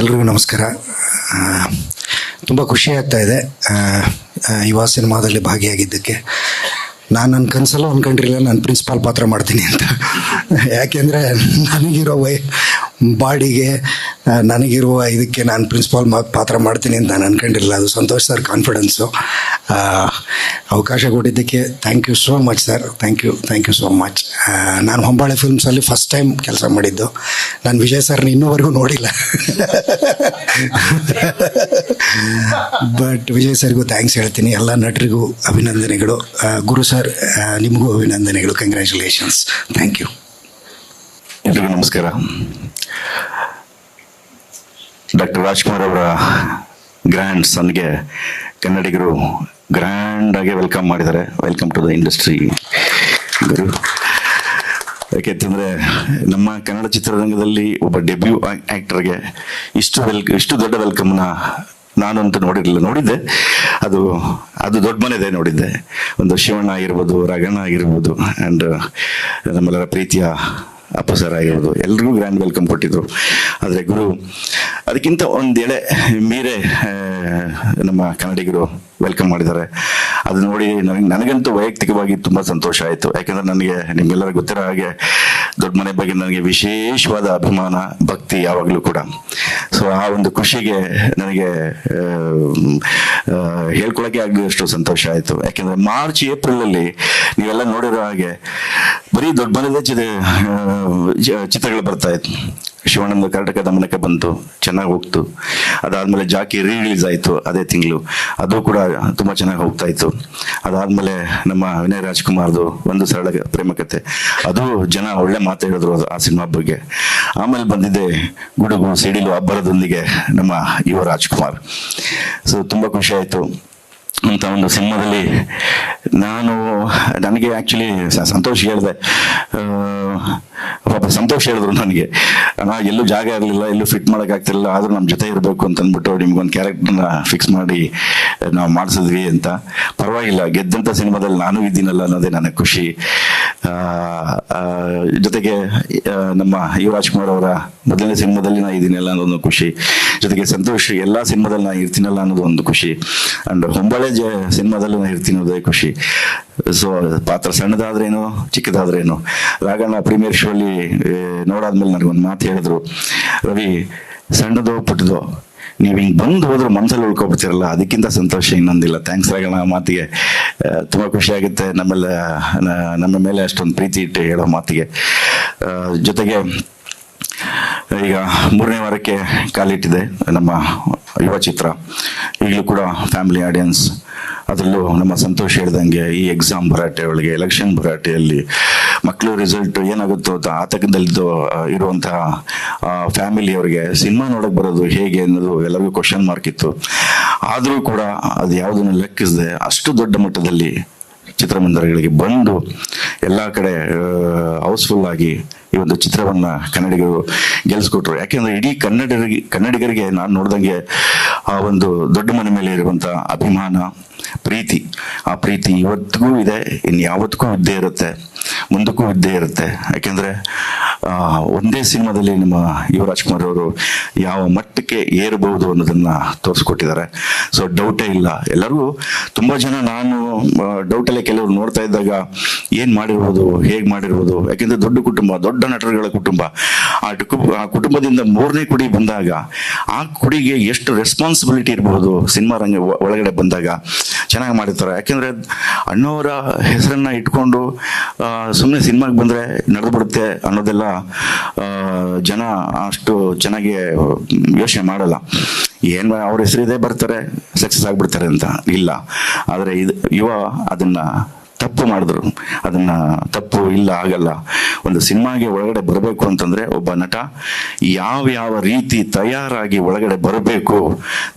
ಎಲ್ರಿಗೂ ನಮಸ್ಕಾರ. ತುಂಬ ಖುಷಿ ಆಗ್ತಾ ಇದೆ ಯುವ ಸಿನಿಮಾದಲ್ಲಿ ಭಾಗಿಯಾಗಿದ್ದಕ್ಕೆ. ನಾನು ನನ್ನ ಕನಸಲ್ಲೂ ಅಂದ್ಕೊಂಡಿರಲಿಲ್ಲ ನಾನು ಪ್ರಿನ್ಸಿಪಾಲ್ ಪಾತ್ರ ಮಾಡ್ತೀನಿ ಅಂತ. ಯಾಕೆಂದರೆ ನನಗಿರೋ ಬಾಡಿಗೆ ನನಗಿರುವ ಇದಕ್ಕೆ ನಾನು ಪ್ರಿನ್ಸಿಪಾಲ್ ಪಾತ್ರ ಮಾಡ್ತೀನಿ ಅಂತ ನಾನು ಅಂದ್ಕೊಂಡಿರಲಿಲ್ಲ. ಅದು ಸಂತೋಷ್ ಸರ್ ಕಾನ್ಫಿಡೆನ್ಸು. ಅವಕಾಶ ಕೊಟ್ಟಿದ್ದಕ್ಕೆ thank you so much sir. Thank you so much. ನಾನು ಹೊಂಬಾಳೆ ಫಿಲ್ಮ್ಸಲ್ಲಿ ಫಸ್ಟ್ ಟೈಮ್ ಕೆಲಸ ಮಾಡಿದ್ದು. ನಾನು ವಿಜಯ್ ಸರ್ನ ಇನ್ನೂವರೆಗೂ ನೋಡಿಲ್ಲ. ಬಟ್ ವಿಜಯ್ ಸರ್ಗೂ ಥ್ಯಾಂಕ್ಸ್ ಹೇಳ್ತೀನಿ. ಎಲ್ಲ ನಟರಿಗೂ ಅಭಿನಂದನೆಗಳು. ಗುರು ಸರ್ ನಿಮಗೂ ಅಭಿನಂದನೆಗಳು. ಕಂಗ್ರ್ಯಾಚುಲೇಷನ್ಸ್. Thank you. ಎಲ್ರಿಗೂ ನಮಸ್ಕಾರ. ಡಾಕ್ಟರ್ ರಾಜ್ಕುಮಾರ್ ಅವರ ಗ್ರ್ಯಾಂಡ್ ಸನ್ಗೆ ಕನ್ನಡಿಗರು ಗ್ರ್ಯಾಂಡ್ ಆಗಿ ವೆಲ್ಕಮ್ ಮಾಡಿದ್ದಾರೆ. ವೆಲ್ಕಮ್ ಟು ದ ಇಂಡಸ್ಟ್ರಿ ಗುರು. ಯಾಕೆಂತಂದರೆ ನಮ್ಮ ಕನ್ನಡ ಚಿತ್ರರಂಗದಲ್ಲಿ ಒಬ್ಬ ಡೆಬ್ಯೂ ಆ್ಯಕ್ಟರ್ಗೆ ಇಷ್ಟು ದೊಡ್ಡ ವೆಲ್ಕಮ್ನ ನಾನಂತೂ ನೋಡಿರಲಿಲ್ಲ. ನೋಡಿದ್ದೆ, ಅದು ದೊಡ್ಡ ಮನೆದೇ ನೋಡಿದ್ದೆ. ಒಂದು ಶಿವಣ್ಣ ಆಗಿರ್ಬೋದು, ರಗಣ್ಣ ಆಗಿರ್ಬೋದು, ಆ್ಯಂಡ್ ನಮ್ಮೆಲ್ಲರ ಪ್ರೀತಿಯ ಅಪ್ಪು ಸರ್ ಆಗಿರ್ಬೋದು, ಎಲ್ರಿಗೂ ಗ್ರ್ಯಾಂಡ್ ವೆಲ್ಕಮ್ ಕೊಟ್ಟಿದ್ರು. ಆದರೆ ಗುರು ಅದಕ್ಕಿಂತ ಒಂದು ಎಳೆ ಮೀರೆ ನಮ್ಮ ಕನ್ನಡಿಗರು ವೆಲ್ಕಮ್ ಮಾಡಿದ್ದಾರೆ. ಅದು ನೋಡಿ ನನಗಂತೂ ವೈಯಕ್ತಿಕವಾಗಿ ತುಂಬ ಸಂತೋಷ ಆಯಿತು. ಯಾಕೆಂದರೆ ನನಗೆ ನಿಮ್ಗೆಲ್ಲರಿಗೂ ಗೊತ್ತಿರೋ ಹಾಗೆ ದೊಡ್ಡ ಮನೆ ಬಗ್ಗೆ ನನಗೆ ವಿಶೇಷವಾದ ಅಭಿಮಾನ, ಭಕ್ತಿ ಯಾವಾಗಲೂ ಕೂಡ. ಸೊ ಆ ಒಂದು ಖುಷಿಗೆ ನನಗೆ ಹೇಳ್ಕೊಳಕ್ಕೆ ಆಗದಷ್ಟು ಸಂತೋಷ ಆಯಿತು. ಯಾಕೆಂದರೆ ಮಾರ್ಚ್ ಏಪ್ರಿಲಲ್ಲಿ ನೀವೆಲ್ಲ ನೋಡಿರೋ ಹಾಗೆ ಬರೀ ದೊಡ್ಡ ಮನೆದೇ ಚಿತ್ರಗಳು ಬರ್ತಾ ಇತ್ತು. ಶಿವಣ್ಣಂದು ಕರ್ನಾಟಕ ದಮನಕ್ಕೆ ಬಂತು, ಚೆನ್ನಾಗಿ ಹೋಗ್ತು. ಅದಾದಮೇಲೆ ಜಾಕಿ ರಿಲೀಸ್ ಆಯಿತು ಅದೇ ತಿಂಗಳು, ಅದು ಕೂಡ ತುಂಬ ಚೆನ್ನಾಗಿ ಹೋಗ್ತಾ ಇತ್ತು. ಅದಾದಮೇಲೆ ನಮ್ಮ ವಿನಯ್ ರಾಜ್ಕುಮಾರ್ದು ಒಂದು ಸರಳ ಪ್ರೇಮ ಕಥೆ, ಅದು ಜನ ಒಳ್ಳೆ ಮಾತು ಹೇಳಿದ್ರು ಆ ಸಿನಿಮಾ ಬಗ್ಗೆ. ಆಮೇಲೆ ಬಂದಿದ್ದೆ ಗುಡುಗು ಸಿಡಿಲು ಅಬ್ಬರದೊಂದಿಗೆ ನಮ್ಮ ಯುವ ರಾಜ್ಕುಮಾರ್. ಸೊ ತುಂಬ ಖುಷಿ ಆಯಿತು. ಅಂತ ಒಂದು ಸಿನಿಮಾದಲ್ಲಿ ನನಗೆ ಆ್ಯಕ್ಚುಲಿ ಸಂತೋಷ್ ಹೇಳಿದೆ, ಪಾಪ ಸಂತೋಷ್ ಹೇಳಿದ್ರು ನನಗೆ, ಎಲ್ಲೂ ಜಾಗ ಇರಲಿಲ್ಲ, ಎಲ್ಲೂ ಫಿಟ್ ಮಾಡೋಕ್ಕಾಗ್ತಿರಲಿಲ್ಲ, ಆದರೂ ನಮ್ಮ ಜೊತೆ ಇರಬೇಕು ಅಂತ ಅಂದ್ಬಿಟ್ಟು ನಿಮ್ಗೊಂದು ಕ್ಯಾರೆಕ್ಟರ್ನ ಫಿಕ್ಸ್ ಮಾಡಿ ನಾವು ಮಾಡಿಸಿದ್ವಿ ಅಂತ. ಪರವಾಗಿಲ್ಲ, ಗೆದ್ದಂಥ ಸಿನಿಮಾದಲ್ಲಿ ನಾನು ಇದ್ದೀನಲ್ಲ ಅನ್ನೋದೇ ನನಗೆ ಖುಷಿ. ಜೊತೆಗೆ ನಮ್ಮ ಯುವ ರಾಜ್ಕುಮಾರ್ ಅವರ ಮೊದಲನೇ ಸಿನಿಮಾದಲ್ಲಿ ನಾನು ಇದ್ದೀನಲ್ಲ ಅನ್ನೋದೊಂದು ಖುಷಿ. ಜೊತೆಗೆ ಸಂತೋಷ್ ಎಲ್ಲ ಸಿನಿಮಾದಲ್ಲಿ ನಾನು ಇರ್ತೀನಲ್ಲ ಅನ್ನೋದು ಒಂದು ಖುಷಿ. ಆ್ಯಂಡ್ ಹೊಂಬಾಳೆ ಸಿನಿಮಾದಲ್ಲೂ ನಾನು ಇರ್ತೀನಿ ಅನ್ನೋದೇ ಖುಷಿ. ಸೊ ಪಾತ್ರ ಸಣ್ಣದಾದ್ರೇನು ಚಿಕ್ಕದಾದ್ರೇನು. ರಾಗಣ್ಣ ಪ್ರೀಮಿಯರ್ ಶೋ ಅಲ್ಲಿ ನೋಡಾದ್ಮೇಲೆ ನನಗೊಂದು ಮಾತು ಹೇಳಿದ್ರು, ರವಿ ಸಣ್ಣದೋ ಪುಟ್ಟದೋ ನೀವು ಹಿಂಗೆ ಬಂದು ಹೋದ್ರೆ ಮನಸ್ಸಲ್ಲಿ ಉಳ್ಕೊಬಿಡ್ತೀರಲ್ಲ, ಅದಕ್ಕಿಂತ ಸಂತೋಷ ಇನ್ನೊಂದಿಲ್ಲ. ಥ್ಯಾಂಕ್ಸ್ ರಾಗಣ್ಣ. ಮಾತಿಗೆ ತುಂಬ ಖುಷಿ ಆಗುತ್ತೆ, ನಮ್ಮ ಮೇಲೆ ಅಷ್ಟೊಂದು ಪ್ರೀತಿ ಇಟ್ಟು ಹೇಳೋ ಮಾತಿಗೆ. ಜೊತೆಗೆ ಈಗ 3ನೇ ವಾರಕ್ಕೆ ಕಾಲಿಟ್ಟಿದೆ ನಮ್ಮ ಯುವ ಚಿತ್ರ. ಈಗಲೂ ಕೂಡ ಫ್ಯಾಮಿಲಿ ಆಡಿಯನ್ಸ್, ಅದರಲ್ಲೂ ನಮ್ಮ ಸಂತೋಷ್ ಹೇಳ್ದಂಗೆ ಈ ಎಕ್ಸಾಮ್ ಭರಾಟೆ ಒಳಗೆ, ಎಲೆಕ್ಷನ್ ಭರಾಟೆಯಲ್ಲಿ ಮಕ್ಕಳು ರಿಸಲ್ಟ್ ಏನಾಗುತ್ತೋ ಅಂತ ಆತಂಕದಲ್ಲಿದ್ದು ಇರುವಂತಹ ಫ್ಯಾಮಿಲಿಯವ್ರಿಗೆ ಸಿನಿಮಾ ನೋಡೋಕೆ ಬರೋದು ಹೇಗೆ ಅನ್ನೋದು ಎಲ್ಲರಿಗೂ ಕ್ವಶನ್ ಮಾರ್ಕ್ ಇತ್ತು. ಆದರೂ ಕೂಡ ಅದು ಯಾವುದನ್ನು ಲೆಕ್ಕಿಸದೆ ಅಷ್ಟು ದೊಡ್ಡ ಮಟ್ಟದಲ್ಲಿ ಚಿತ್ರಮಂದಿರಗಳಿಗೆ ಬಂದು ಎಲ್ಲ ಕಡೆ ಹೌಸ್ಫುಲ್ ಆಗಿ ಈ ಒಂದು ಚಿತ್ರವನ್ನು ಕನ್ನಡಿಗರು ಗೆಲ್ಲಿಸ್ಕೊಟ್ರು. ಯಾಕೆಂದರೆ ಇಡೀ ಕನ್ನಡಿಗರಿಗೆ ನಾನು ನೋಡ್ದಂಗೆ ಆ ಒಂದು ದೊಡ್ಡ ಮನೆ ಮೇಲೆ ಇರುವಂಥ ಅಭಿಮಾನ, ಪ್ರೀತಿ, ಆ ಪ್ರೀತಿ ಇವತ್ತಿಗೂ ಇದೆ, ಇನ್ಯಾವತ್ತಿಗೂ ಇದ್ದೇ ಇರುತ್ತೆ, ಮುಂದಕ್ಕೂ ಇದ್ದೇ ಇರುತ್ತೆ. ಯಾಕೆಂದರೆ ಒಂದೇ ಸಿನಿಮಾದಲ್ಲಿ ನಮ್ಮ ಯುವ ರಾಜ್ಕುಮಾರ್ ಅವರು ಯಾವ ಮಟ್ಟಕ್ಕೆ ಏರಬಹುದು ಅನ್ನೋದನ್ನು ತೋರಿಸ್ಕೊಟ್ಟಿದ್ದಾರೆ. ಸೊ ಡೌಟೇ ಇಲ್ಲ. ಎಲ್ಲರಿಗೂ ತುಂಬ ಜನ, ನಾನು ಡೌಟಲ್ಲೇ ಕೆಲವರು ನೋಡ್ತಾ ಇದ್ದಾಗ ಏನು ಮಾಡಿರ್ಬೋದು, ಹೇಗೆ ಮಾಡಿರ್ಬೋದು. ಯಾಕೆಂದರೆ ದೊಡ್ಡ ಕುಟುಂಬ, ದೊಡ್ಡ ನಟರುಗಳ ಕುಟುಂಬ. ಆ ಕುಟುಂಬದಿಂದ 3ನೇ ಕುಡಿ ಬಂದಾಗ ಆ ಕುಡಿಗೆ ಎಷ್ಟು ರೆಸ್ಪಾನ್ಸಿಬಿಲಿಟಿ ಇರಬಹುದು ಸಿನಿಮಾ ರಂಗ ಒಳಗಡೆ ಬಂದಾಗ ಚೆನ್ನಾಗಿ ಮಾಡಿರ್ತಾರೆ. ಯಾಕೆಂದರೆ ಅಣ್ಣವರ ಹೆಸರನ್ನು ಇಟ್ಕೊಂಡು ಸುಮ್ಮನೆ ಸಿನಿಮಾಗೆ ಬಂದರೆ ನಡೆದು ಬಿಡುತ್ತೆ ಅನ್ನೋದೆಲ್ಲ ಜನ ಅಷ್ಟು ಚೆನ್ನಾಗಿ ಯೋಚನೆ ಮಾಡಲ್ಲ. ಏನು ಅವ್ರ ಹೆಸರಿದೆ ಬರ್ತಾರೆ, ಸಕ್ಸಸ್ ಆಗಿಬಿಡ್ತಾರೆ ಅಂತ ಇಲ್ಲ. ಆದರೆ ಯುವ ಅದನ್ನು ತಪ್ಪು ಮಾಡಿದ್ರು. ಅದನ್ನು ತಪ್ಪು ಇಲ್ಲ, ಆಗಲ್ಲ. ಒಂದು ಸಿನಿಮಾಗೆ ಒಳಗಡೆ ಬರಬೇಕು ಅಂತಂದರೆ ಒಬ್ಬ ನಟ ಯಾವ ರೀತಿ ತಯಾರಾಗಿ ಒಳಗಡೆ ಬರಬೇಕು.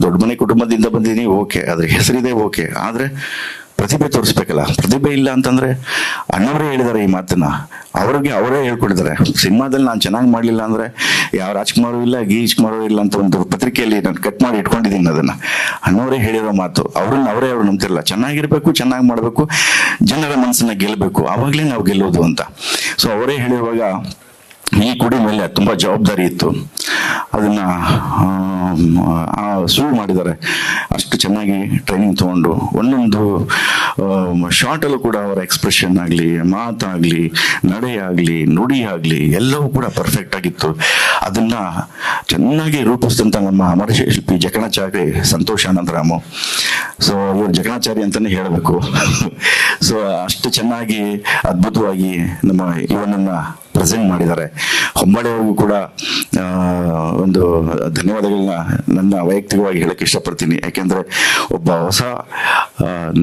ದೊಡ್ಡ ಮನೆ ಕುಟುಂಬದಿಂದ ಬಂದಿದ್ದೀನಿ, ಓಕೆ, ಅದ್ರ ಹೆಸರಿದೆ, ಓಕೆ, ಆದರೆ ಪ್ರತಿಭೆ ತೋರಿಸ್ಬೇಕಲ್ಲ. ಪ್ರತಿಭೆ ಇಲ್ಲ ಅಂತಂದರೆ ಅಣ್ಣವರೇ ಹೇಳಿದ್ದಾರೆ ಈ ಮಾತನ್ನ, ಅವರೇ ಹೇಳ್ಕೊಟ್ಟಿದ್ದಾರೆ. ಸಿನಿಮಾದಲ್ಲಿ ನಾನು ಚೆನ್ನಾಗಿ ಮಾಡಲಿಲ್ಲ ಅಂದರೆ ಯಾವ ರಾಜ್ಕುಮಾರು ಇಲ್ಲ, ಗೀಜ್ಕುಮಾರು ಇಲ್ಲ ಅಂತ ಒಂದು ಪತ್ರಿಕೆಯಲ್ಲಿ ನಾನು ಕಟ್ ಮಾಡಿ ಇಟ್ಕೊಂಡಿದ್ದೀನಿ. ಅದನ್ನು ಅಣ್ಣವರೇ ಹೇಳಿರೋ ಮಾತು. ಅವ್ರು ನಂಬ್ತಿರಲ್ಲ. ಚೆನ್ನಾಗಿರ್ಬೇಕು, ಚೆನ್ನಾಗಿ ಮಾಡಬೇಕು, ಜನರ ಮನಸ್ಸನ್ನ ಗೆಲ್ಲಬೇಕು, ಆವಾಗಲೇ ನಾವು ಗೆಲ್ಲೋದು ಅಂತ. ಸೊ ಅವರೇ ಹೇಳಿರುವಾಗ ಈ ಕುಡಿ ಮೇಲೆ ತುಂಬ ಜವಾಬ್ದಾರಿ ಇತ್ತು. ಅದನ್ನು ಶುರು ಮಾಡಿದ್ದಾರೆ. ಅಷ್ಟು ಚೆನ್ನಾಗಿ ಟ್ರೈನಿಂಗ್ ತೊಗೊಂಡು ಒಂದೊಂದು ಶಾರ್ಟಲ್ಲೂ ಕೂಡ ಅವರ ಎಕ್ಸ್ಪ್ರೆಷನ್ ಆಗಲಿ, ಮಾತಾಗಲಿ, ನಡೆಯಾಗಲಿ, ನುಡಿ ಆಗಲಿ ಎಲ್ಲವೂ ಕೂಡ ಪರ್ಫೆಕ್ಟ್ ಆಗಿತ್ತು. ಅದನ್ನು ಚೆನ್ನಾಗಿ ರೂಪಿಸಿದಂಥ ನಮ್ಮ ಅಮರ ಶಿಲ್ಪಿ ಜಕಣಾಚಾರ್ಯ ಸಂತೋಷ್ ಅನಂತರಾಮು. ಸೊ ಇವರು ಜಕಣಾಚಾರಿ ಅಂತಲೇ ಹೇಳಬೇಕು. ಸೊ ಅಷ್ಟು ಚೆನ್ನಾಗಿ ಅದ್ಭುತವಾಗಿ ನಮ್ಮ ಇವನನ್ನು ಪ್ರೆಸೆಂಟ್ ಮಾಡಿದ್ದಾರೆ. ಹೊಂಬಾಳೆಯವ್ರಿಗೂ ಕೂಡ ಒಂದು ಧನ್ಯವಾದಗಳನ್ನ ನನ್ನ ವೈಯಕ್ತಿಕವಾಗಿ ಹೇಳಕ್ಕೆ ಇಷ್ಟಪಡ್ತೀನಿ. ಯಾಕೆಂದರೆ ಒಬ್ಬ ಹೊಸ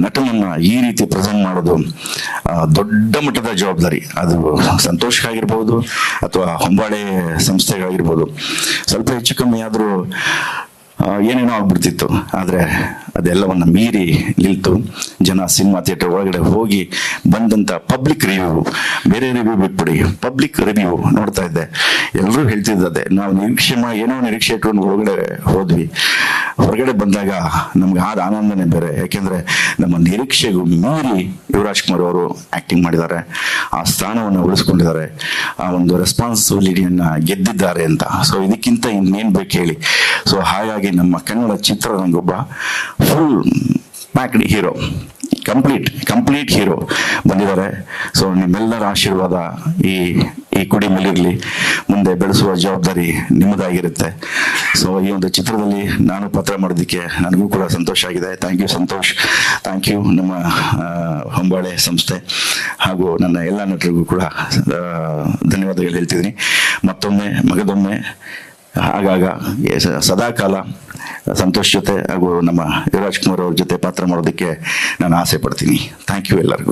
ನಟನನ್ನು ಈ ರೀತಿ ಪ್ರೆಸೆಂಟ್ ಮಾಡೋದು ದೊಡ್ಡ ಮಟ್ಟದ ಜವಾಬ್ದಾರಿ. ಅದು ಸಂತೋಷಕ್ಕಾಗಿರ್ಬೋದು ಅಥವಾ ಹೊಂಬಾಳೆ ಸಂಸ್ಥೆಗಾಗಿರ್ಬೋದು. ಸ್ವಲ್ಪ ಹೆಚ್ಚು ಕಮ್ಮಿ ಆದರೂ ಏನೇನೋ ಆಗ್ಬಿಡ್ತಿತ್ತು. ಆದರೆ ಅದೆಲ್ಲವನ್ನು ಮೀರಿ ನಿಲ್ತು ಜನ ಸಿನಿಮಾ ಥಿಯೇಟರ್ ಒಳಗಡೆ ಹೋಗಿ ಬಂದಂಥ ಪಬ್ಲಿಕ್ ರಿವ್ಯೂ, ಬೇರೆ ರಿವ್ಯೂ ಬಿಟ್ಬಿಡಿ, ಪಬ್ಲಿಕ್ ರಿವ್ಯೂ ನೋಡ್ತಾ ಇದ್ದೆ. ಎಲ್ಲರೂ ಹೇಳ್ತಿದ್ದೆ, ನಾವು ಏನೋ ನಿರೀಕ್ಷೆ ಇಟ್ಕೊಂಡು ಒಳಗಡೆ ಹೋದ್ವಿ. ಹೊರಗಡೆ ಬಂದಾಗ ನಮ್ಗೆ ಆದ ಆನಂದನೇ ಬೇರೆ. ಯಾಕೆಂದರೆ ನಮ್ಮ ನಿರೀಕ್ಷೆಗೂ ಮೀರಿ ಯುವರಾಜ್ ಕುಮಾರ್ ಅವರು ಆ್ಯಕ್ಟಿಂಗ್ ಮಾಡಿದ್ದಾರೆ. ಆ ಸ್ಥಾನವನ್ನು ಉಳಿಸ್ಕೊಂಡಿದ್ದಾರೆ, ಆ ಒಂದು ರೆಸ್ಪಾನ್ಸಿಬಿಲಿಟಿಯನ್ನು ಗೆದ್ದಿದ್ದಾರೆ ಅಂತ. ಸೊ ಇದಕ್ಕಿಂತ ಇನ್ನೇನು ಬೇಕು ಹೇಳಿ. ಸೊ ಹಾಗಾಗಿ ನಮ್ಮ ಕನ್ನಡ ಚಿತ್ರರಂಗೊಬ್ಬ full packed hero, complete hero ಬಂದಿದ್ದಾರೆ. ಸೊ ನಿಮ್ಮೆಲ್ಲರ ಆಶೀರ್ವಾದ ಈ ಕುಡಿ ಮೇಲಿರಲಿ. ಮುಂದೆ ಬೆಳೆಸುವ ಜವಾಬ್ದಾರಿ ನಿಮ್ಮದಾಗಿರುತ್ತೆ. ಸೊ ಈ ಒಂದು ಚಿತ್ರದಲ್ಲಿ ನಾನು ಪಾತ್ರ ಮಾಡೋದಕ್ಕೆ ನನಗೂ ಕೂಡ ಸಂತೋಷ ಆಗಿದೆ. Thank you Santosh, thank you ನಮ್ಮ ಹೊಂಬಾಳೆ ಸಂಸ್ಥೆ ಹಾಗೂ ನನ್ನ ಎಲ್ಲ ನಟರಿಗೂ ಕೂಡ ಧನ್ಯವಾದಗಳು ಹೇಳ್ತಿದ್ದೀನಿ. ಮತ್ತೊಮ್ಮೆ ಮಗದೊಮ್ಮೆ ಆಗಾಗ ಸದಾಕಾಲ ಸಂತೋಷ್ ಜೊತೆ ಹಾಗೂ ನಮ್ಮ ಯುವರಾಜ್ ಕುಮಾರ್ ಅವ್ರ ಜೊತೆ ಪಾತ್ರ ಮಾಡೋದಕ್ಕೆ ನಾನು ಆಸೆ ಪಡ್ತೀನಿ. ಥ್ಯಾಂಕ್ ಯು ಎಲ್ಲರಿಗೂ.